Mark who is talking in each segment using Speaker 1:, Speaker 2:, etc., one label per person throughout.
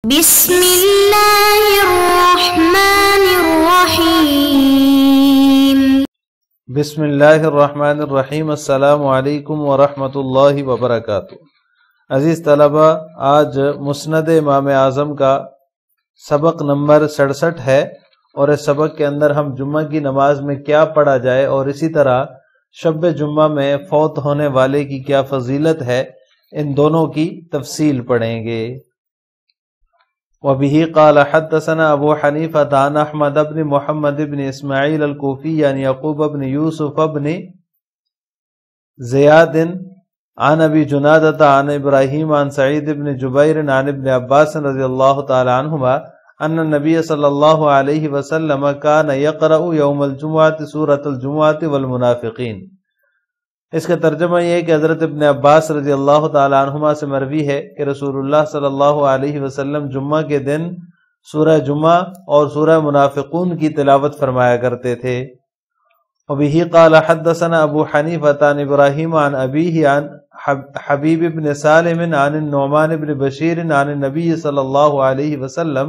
Speaker 1: بسم اللہ الرحمن الرحیم۔
Speaker 2: بسم اللہ الرحمن الرحیم۔ السلام علیکم ورحمۃ اللہ وبرکاتہ۔ عزیز طلبہ، آج مسند امام اعظم کا سبق نمبر 67 ہے، اور اس سبق کے اندر ہم جمعہ کی نماز میں کیا پڑھا جائے اور اسی طرح شب جمعہ میں فوت ہونے والے کی کیا فضیلت ہے، ان دونوں کی تفصیل پڑھیں گے۔ وبه قال حدثنا ابو حنیفہ عن احمد بن محمد بن اسماعیل الکوفی عن یعقوب بن یوسف بن زیاد عن ابی جنادۃ عن ابراہیم عن سعید بن جبیر عن ابن عباس رضی اللہ تعالی عنہما ان النبی صلی اللہ علیہ وسلم کان یقرأ یوم الجمعۃ سورۃ الجمعۃ والمنافقین۔ اس کا ترجمہ یہ ہے کہ حضرت ابن عباس رضی اللہ تعالی عنہما سے مروی ہے کہ رسول اللہ صلی اللہ علیہ وسلم جمعہ کے دن سورہ جمعہ اور سورہ منافقون کی تلاوت فرمایا کرتے تھے۔ وبه قال حدثنا ابو حنیفہ عن ابراہیم عن ابیہ عن حبیب بن سالم عن النعمان بن بشیر عن النبی صلی اللہ علیہ وسلم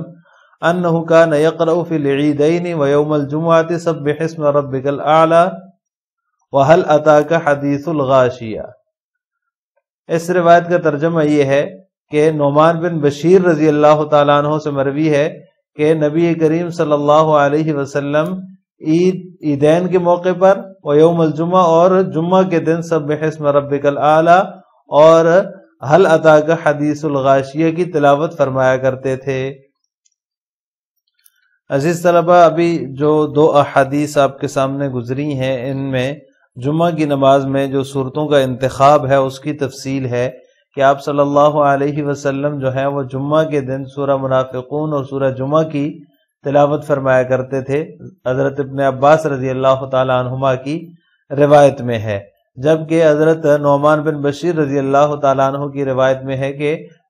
Speaker 2: انہ کان یقرأ فی العیدین ویوم الجمعۃ سبح اسم ربک الاعلی وَهَلْ أَتَاكَ حَدِيثُ الْغَاشِيَةِ۔ اس روایت کا ترجمہ یہ ہے کہ نعمان بن بشیر رضی اللہ تعالیٰ عنہ سے مروی ہے کہ نبی کریم صلی اللہ علیہ وسلم عیدین کے موقع پر ویوم الجمعہ اور جمعہ کے دن سبح اسم ربک الاعلی اور هَلْ أَتَاكَ حَدِيثُ الْغَاشِيَةِ کی تلاوت فرمایا کرتے تھے۔ عزیز طلبہ، ابھی جو دو احادیث آپ کے سامنے گزری ہیں، ان میں جمعہ کی نماز میں جو صورتوں کا انتخاب ہے اس کی تفصیل ہے کہ آپ صلی اللہ علیہ وسلم جو ہے وہ جمعہ کے دن سورہ منافقون اور سورہ جمعہ کی تلاوت فرمایا کرتے تھے۔ حضرت ابن عباس رضی اللہ تعالی عنہما کی روایت میں ہے، جبکہ حضرت نعمان بن بشیر رضی اللہ تعالی عنہ کی روایت میں ہے کہ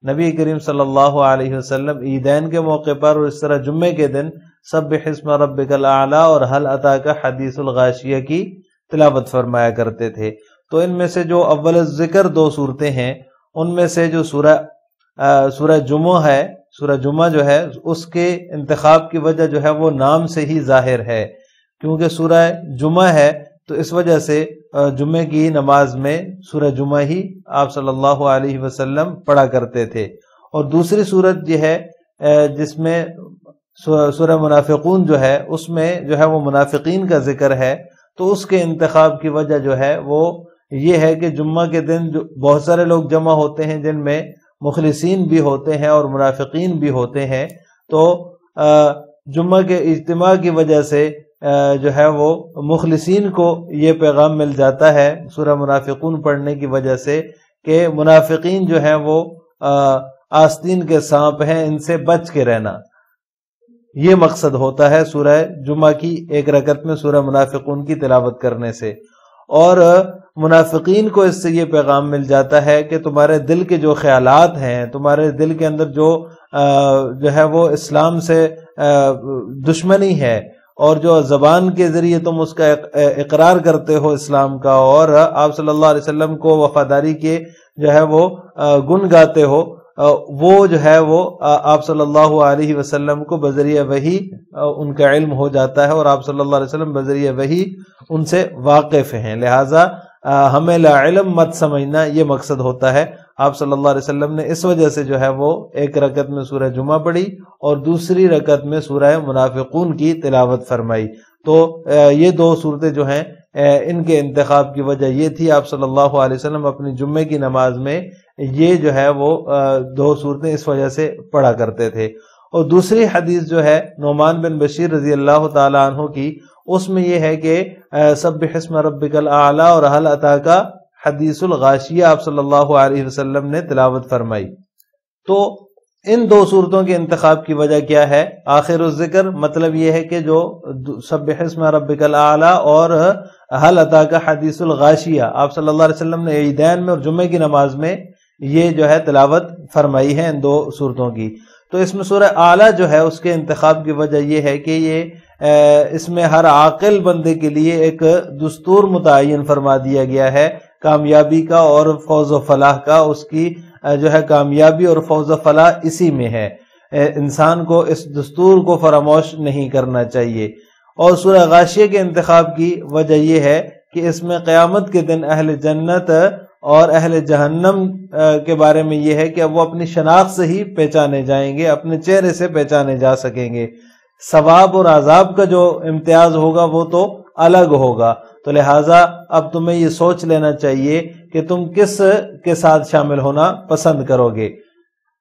Speaker 2: نبی کریم صلی اللہ علیہ وسلم عیدین کے موقع پر اور اس طرح جمعے کے دن سبح اسم ربک الاعلی اور هل اتاک حدیث الغاشیہ کی تلاوت فرمایا کرتے تھے۔ تو ان میں سے جو اول ذکر دو صورتیں ہیں، ان میں سے جو سورہ جمعہ ہے، سورہ جمعہ جو ہے اس کے انتخاب کی وجہ جو ہے وہ نام سے ہی ظاہر ہے، کیونکہ سورہ جمعہ ہے تو اس وجہ سے جمعے کی نماز میں سورہ جمعہ ہی آپ صلی اللہ علیہ وسلم پڑھا کرتے تھے۔ اور دوسری صورت یہ ہے جس میں سورہ منافقون جو ہے، اس میں جو ہے وہ منافقین کا ذکر ہے، تو اس کے انتخاب کی وجہ جو ہے وہ یہ ہے کہ جمعہ کے دن بہت سارے لوگ جمع ہوتے ہیں جن میں مخلصین بھی ہوتے ہیں اور منافقین بھی ہوتے ہیں، تو جمعہ کے اجتماع کی وجہ سے جو ہے وہ مخلصین کو یہ پیغام مل جاتا ہے سورہ منافقون پڑھنے کی وجہ سے کہ منافقین جو ہیں وہ آستین کے سانپ ہیں، ان سے بچ کے رہنا۔ یہ مقصد ہوتا ہے سورہ جمعہ کی ایک رکعت میں سورہ منافقون کی تلاوت کرنے سے، اور منافقین کو اس سے یہ پیغام مل جاتا ہے کہ تمہارے دل کے جو خیالات ہیں، تمہارے دل کے اندر جو ہے وہ اسلام سے دشمنی ہے، اور جو زبان کے ذریعے تم اس کا اقرار کرتے ہو اسلام کا، اور آپ صلی اللہ علیہ وسلم کو وفاداری کے جو ہے وہ گن گاتے ہو، وہ جو ہے وہ آپ صلی اللہ علیہ وسلم کو بذریعہ وحی ان کا علم ہو جاتا ہے، اور آپ صلی اللہ علیہ وسلم بذریعہ وحی ان سے واقف ہیں، لہٰذا ہمیں لا علم مت سمجھنا، یہ مقصد ہوتا ہے۔ آپ صلی اللہ علیہ وسلم نے اس وجہ سے جو ہے وہ ایک رکعت میں سورہ جمعہ پڑھی اور دوسری رکعت میں سورہ منافقون کی تلاوت فرمائی۔ تو یہ دو صورتیں جو ہیں ان کے انتخاب کی وجہ یہ تھی، آپ صلی اللہ علیہ وسلم اپنی جمعے کی نماز میں یہ جو ہے وہ دو صورتیں اس وجہ سے پڑھا کرتے تھے۔ اور دوسری حدیث جو ہے نعمان بن بشیر رضی اللہ تعالی عنہ کی، اس میں یہ ہے کہ سبح اسم ربک الاعلی اور هل اتاک حدیث الغاشیہ آپ صلی اللہ علیہ وسلم نے تلاوت فرمائی۔ تو ان دو صورتوں کے انتخاب کی وجہ کیا ہے؟ آخر الذکر، مطلب یہ ہے کہ جو سبح اسم ربک الاعلی اور هل اتاک حدیث الغاشیہ آپ صلی اللہ علیہ وسلم نے عیدین میں اور جمعے کی نماز میں یہ جو ہے تلاوت فرمائی ہے ان دو صورتوں کی۔ تو اس میں سورہ اعلیٰ جو ہے اس کے انتخاب کی وجہ یہ ہے کہ یہ اس میں ہر عاقل بندے کے لیے ایک دستور متعین فرما دیا گیا ہے کامیابی کا اور فوز و فلاح کا، اس کی جو ہے کامیابی اور فوز و فلاح اسی میں ہے۔ انسان کو اس دستور کو فراموش نہیں کرنا چاہیے۔ اور سورہ غاشیہ کے انتخاب کی وجہ یہ ہے کہ اس میں قیامت کے دن اہل جنت اور اہل جہنم کے بارے میں یہ ہے کہ اب وہ اپنی شناخت سے ہی پہچانے جائیں گے، اپنے چہرے سے پہچانے جا سکیں گے۔ ثواب اور عذاب کا جو امتیاز ہوگا وہ تو الگ ہوگا، تو لہٰذا اب تمہیں یہ سوچ لینا چاہیے کہ تم کس کے ساتھ شامل ہونا پسند کرو گے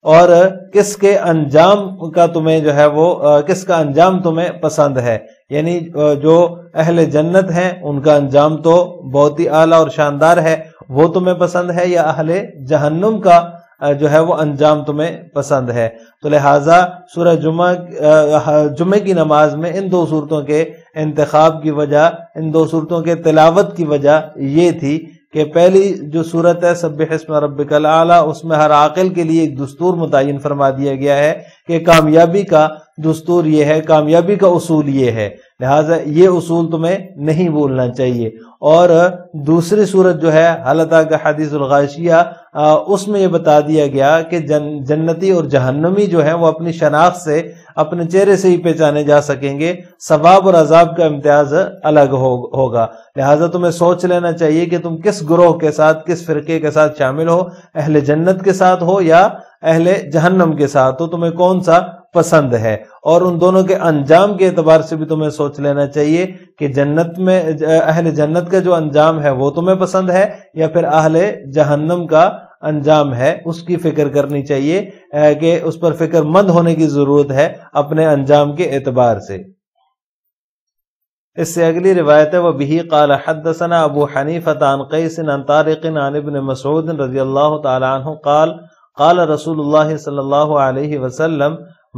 Speaker 2: اور کس کے انجام کا تمہیں جو ہے وہ کس کا انجام تمہیں پسند ہے۔ یعنی جو اہل جنت ہیں ان کا انجام تو بہت ہی اعلیٰ اور شاندار ہے، وہ تمہیں پسند ہے، یا اہل جہنم کا جو ہے وہ انجام تمہیں پسند ہے۔ تو لہٰذا سورہ جمعہ کی نماز میں ان دو صورتوں کے انتخاب کی وجہ، ان دو صورتوں کے تلاوت کی وجہ یہ تھی کہ پہلی جو صورت ہے سبح اسم ربک الاعلیٰ، اس میں ہر عاقل کے لیے ایک دستور متعین فرما دیا گیا ہے کہ کامیابی کا دستور یہ ہے، کامیابی کا اصول یہ ہے، لہٰذا یہ اصول تمہیں نہیں بھولنا چاہیے۔ اور دوسری صورت جو ہے حل اتاک حدیث الغاشیہ، اس میں یہ بتا دیا گیا کہ جنتی اور جہنمی جو ہے وہ اپنی شناخت سے، اپنے چہرے سے ہی پہچانے جا سکیں گے، ثواب اور عذاب کا امتیاز الگ ہوگا۔ لہٰذا تمہیں سوچ لینا چاہیے کہ تم کس گروہ کے ساتھ، کس فرقے کے ساتھ شامل ہو، اہل جنت کے ساتھ ہو یا اہل جہنم کے ساتھ، تو تمہیں کون سا پسند ہے۔ اور ان دونوں کے انجام کے اعتبار سے بھی تمہیں سوچ لینا چاہیے کہ جنت میں اہل جنت کا جو انجام ہے وہ تمہیں پسند ہے یا پھر اہل جہنم کا انجام ہے، اس کی فکر کرنی چاہیے کہ اس پر فکر مند ہونے کی ضرورت ہے اپنے انجام کے اعتبار سے۔ اس سے اگلی روایت ہے وَبِهِ قَالَ حَدَّثَنَا أَبُو حَنِيفَةَ عَنْ قَيْسٍ عَنْ طَارِقٍ عَنْ ابْنِ مَسْعُودٍ رضی اللہ تعالی عنہ قال رسول اللہ صلی اللہ علیہ وسلم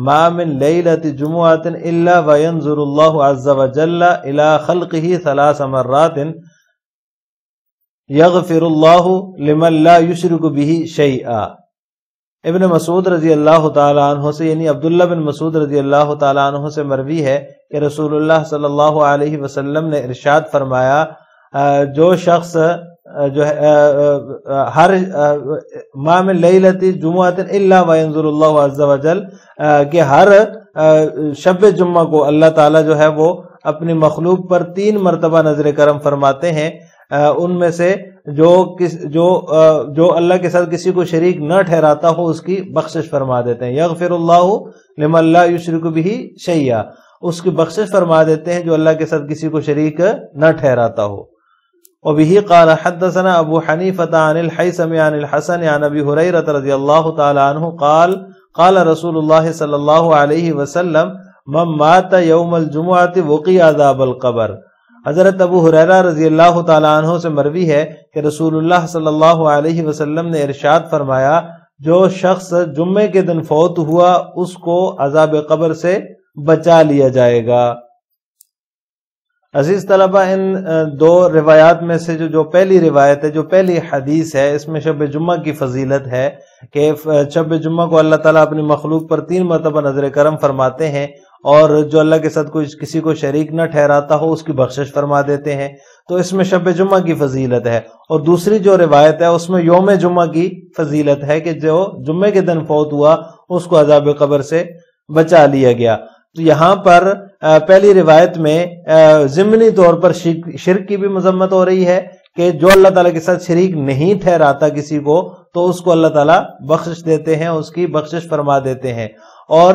Speaker 2: ما من ليلة جمعة إلا وينظر الله عز وجل إلى خلقه 3 مرات يغفر الله لمن لا يشرك به شيئا۔ ابن مسعود رضی اللہ تعالی عنہ سے، یعنی عبداللہ بن مسعود رضی اللہ تعالی عنہ سے مروی ہے کہ رسول اللہ صلی اللہ علیہ وسلم نے ارشاد فرمایا، جو شخص جو ہر ما من لیلۃ جمعۃ الا وینظر اللہ عز وجل، کہ ہر شب جمعہ کو اللہ تعالیٰ جو ہے وہ اپنی مخلوق پر 3 مرتبہ نظر کرم فرماتے ہیں، ان میں سے جو اللہ کے ساتھ کسی کو شریک نہ ٹھہراتا ہو اس کی بخشش فرما دیتے ہیں۔ یغفر اللہ لمن لا یشرک بہ شیئا، اس کی بخشش فرما دیتے ہیں جو اللہ کے ساتھ کسی کو شریک نہ ٹھہراتا ہو۔ وبه قال حدثنا ابو حنیفة عن الحیثم عن الحسن عن ابی ہریرہ رضی اللہ تعالی عنہ قال رسول اللہ صلی اللہ علیہ وسلم من مات یوم الجمعہ وقی عذاب القبر۔ حضرت ابو ہریرہ رضی اللہ تعالی عنہ سے مروی ہے کہ رسول اللہ صلی اللہ علیہ وسلم نے ارشاد فرمایا، جو شخص جمعے کے دن فوت ہوا اس کو عذاب قبر سے بچا لیا جائے گا۔ عزیز طلبہ، ان 2 روایات میں سے جو پہلی روایت ہے، جو پہلی حدیث ہے، اس میں شب جمعہ کی فضیلت ہے کہ شب جمعہ کو اللہ تعالیٰ اپنی مخلوق پر 3 مرتبہ نظر کرم فرماتے ہیں، اور جو اللہ کے ساتھ کسی کو شریک نہ ٹھہراتا ہو اس کی بخشش فرما دیتے ہیں، تو اس میں شب جمعہ کی فضیلت ہے۔ اور دوسری جو روایت ہے اس میں یوم جمعہ کی فضیلت ہے کہ جو جمعے کے دن فوت ہوا اس کو عذاب قبر سے بچا لیا گیا۔ تو یہاں پر پہلی روایت میں ضمنی طور پر شرک کی بھی مذمت ہو رہی ہے کہ جو اللہ تعالیٰ کے ساتھ شریک نہیں ٹھہراتا کسی کو تو اس کو اللہ تعالیٰ بخشش دیتے ہیں، اس کی بخشش فرما دیتے ہیں۔ اور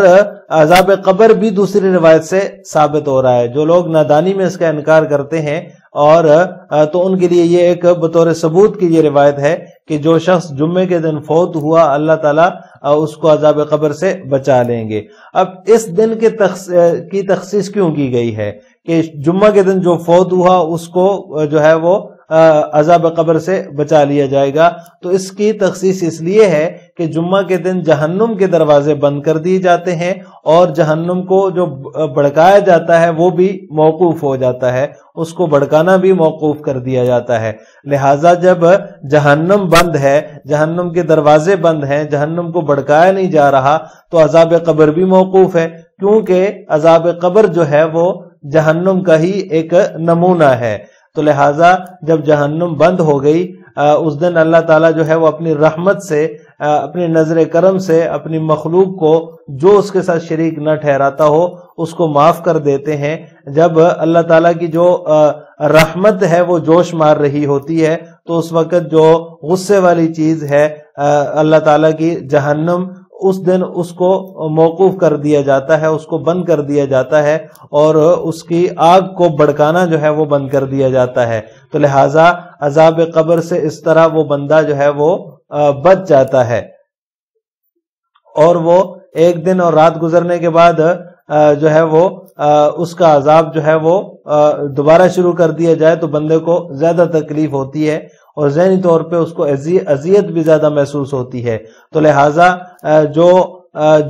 Speaker 2: عذاب قبر بھی دوسری روایت سے ثابت ہو رہا ہے۔ جو لوگ نادانی میں اس کا انکار کرتے ہیں اور تو ان کے لیے یہ ایک بطور ثبوت کی یہ روایت ہے کہ جو شخص جمعے کے دن فوت ہوا اللہ تعالیٰ اس کو عذاب قبر سے بچا لیں گے۔ اب اس دن کی تخصیص کیوں کی گئی ہے کہ جمعہ کے دن جو فوت ہوا اس کو جو ہے وہ عذاب قبر سے بچا لیا جائے گا؟ تو اس کی تخصیص اس لیے ہے کہ جمعہ کے دن جہنم کے دروازے بند کر دیے جاتے ہیں اور جہنم کو جو بھڑکایا جاتا ہے وہ بھی موقوف ہو جاتا ہے، اس کو بھڑکانا بھی موقوف کر دیا جاتا ہے۔ لہٰذا جب جہنم بند ہے، جہنم کے دروازے بند ہیں، جہنم کو بھڑکایا نہیں جا رہا تو عذاب قبر بھی موقوف ہے، کیونکہ عذاب قبر جو ہے وہ جہنم کا ہی ایک نمونہ ہے۔ تو لہٰذا جب جہنم بند ہو گئی اس دن اللہ تعالیٰ جو ہے وہ اپنی رحمت سے اپنی نظر کرم سے اپنی مخلوق کو جو اس کے ساتھ شریک نہ ٹھہراتا ہو اس کو معاف کر دیتے ہیں۔ جب اللہ تعالیٰ کی جو رحمت ہے وہ جوش مار رہی ہوتی ہے تو اس وقت جو غصے والی چیز ہے اللہ تعالیٰ کی جہنم، اس دن اس کو موقوف کر دیا جاتا ہے، اس کو بند کر دیا جاتا ہے اور اس کی آگ کو بھڑکانا جو ہے وہ بند کر دیا جاتا ہے۔ تو لہٰذا عذاب قبر سے اس طرح وہ بندہ جو ہے وہ بچ جاتا ہے، اور وہ ایک دن اور رات گزرنے کے بعد جو ہے وہ اس کا عذاب جو ہے وہ دوبارہ شروع کر دیا جائے تو بندے کو زیادہ تکلیف ہوتی ہے اور ذہنی طور پہ اس کو اذیت بھی زیادہ محسوس ہوتی ہے۔ تو لہٰذا جو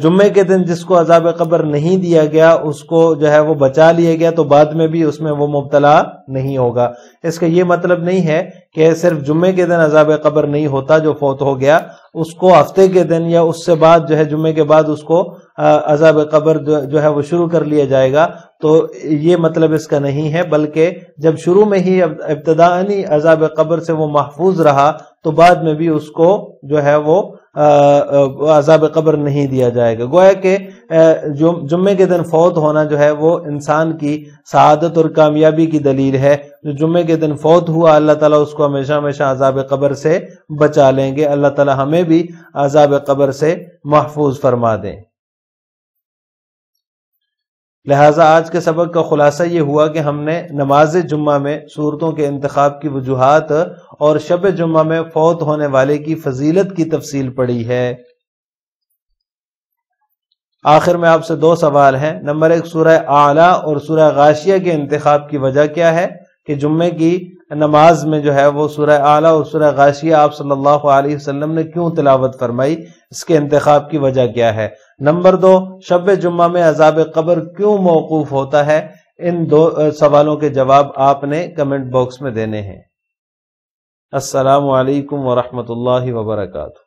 Speaker 2: جمعے کے دن جس کو عذاب قبر نہیں دیا گیا اس کو جو ہے وہ بچا لیا گیا تو بعد میں بھی اس میں وہ مبتلا نہیں ہوگا۔ اس کا یہ مطلب نہیں ہے کہ صرف جمعے کے دن عذاب قبر نہیں ہوتا، جو فوت ہو گیا اس کو ہفتے کے دن یا اس سے بعد جو ہے جمعے کے بعد اس کو عذاب قبر جو ہے وہ شروع کر لیا جائے گا، تو یہ مطلب اس کا نہیں ہے، بلکہ جب شروع میں ہی ابتدائی عذاب قبر سے وہ محفوظ رہا تو بعد میں بھی اس کو جو ہے وہ عذاب قبر نہیں دیا جائے گا۔ گویا کہ جمعے کے دن فوت ہونا جو ہے وہ انسان کی سعادت اور کامیابی کی دلیل ہے۔ جو جمعے کے دن فوت ہوا اللہ تعالیٰ اس کو ہمیشہ ہمیشہ عذاب قبر سے بچا لیں گے۔ اللہ تعالیٰ ہمیں بھی عذاب قبر سے محفوظ فرما دیں۔ لہٰذا آج کے سبق کا خلاصہ یہ ہوا کہ ہم نے نماز جمعہ میں صورتوں کے انتخاب کی وجوہات اور شب جمعہ میں فوت ہونے والے کی فضیلت کی تفصیل پڑھی ہے۔ آخر میں آپ سے دو سوال ہیں۔ نمبر 1، سورہ اعلیٰ اور سورہ غاشیہ کے انتخاب کی وجہ کیا ہے کہ جمعے کی نماز میں جو ہے وہ سورہ اعلیٰ اور سورہ غاشیہ آپ صلی اللہ علیہ وسلم نے کیوں تلاوت فرمائی، اس کے انتخاب کی وجہ کیا ہے۔ نمبر 2، شب جمعہ میں عذاب قبر کیوں موقوف ہوتا ہے۔ ان دو سوالوں کے جواب آپ نے کمنٹ باکس میں دینے ہیں۔ السلام علیکم ورحمۃ اللہ وبرکاتہ۔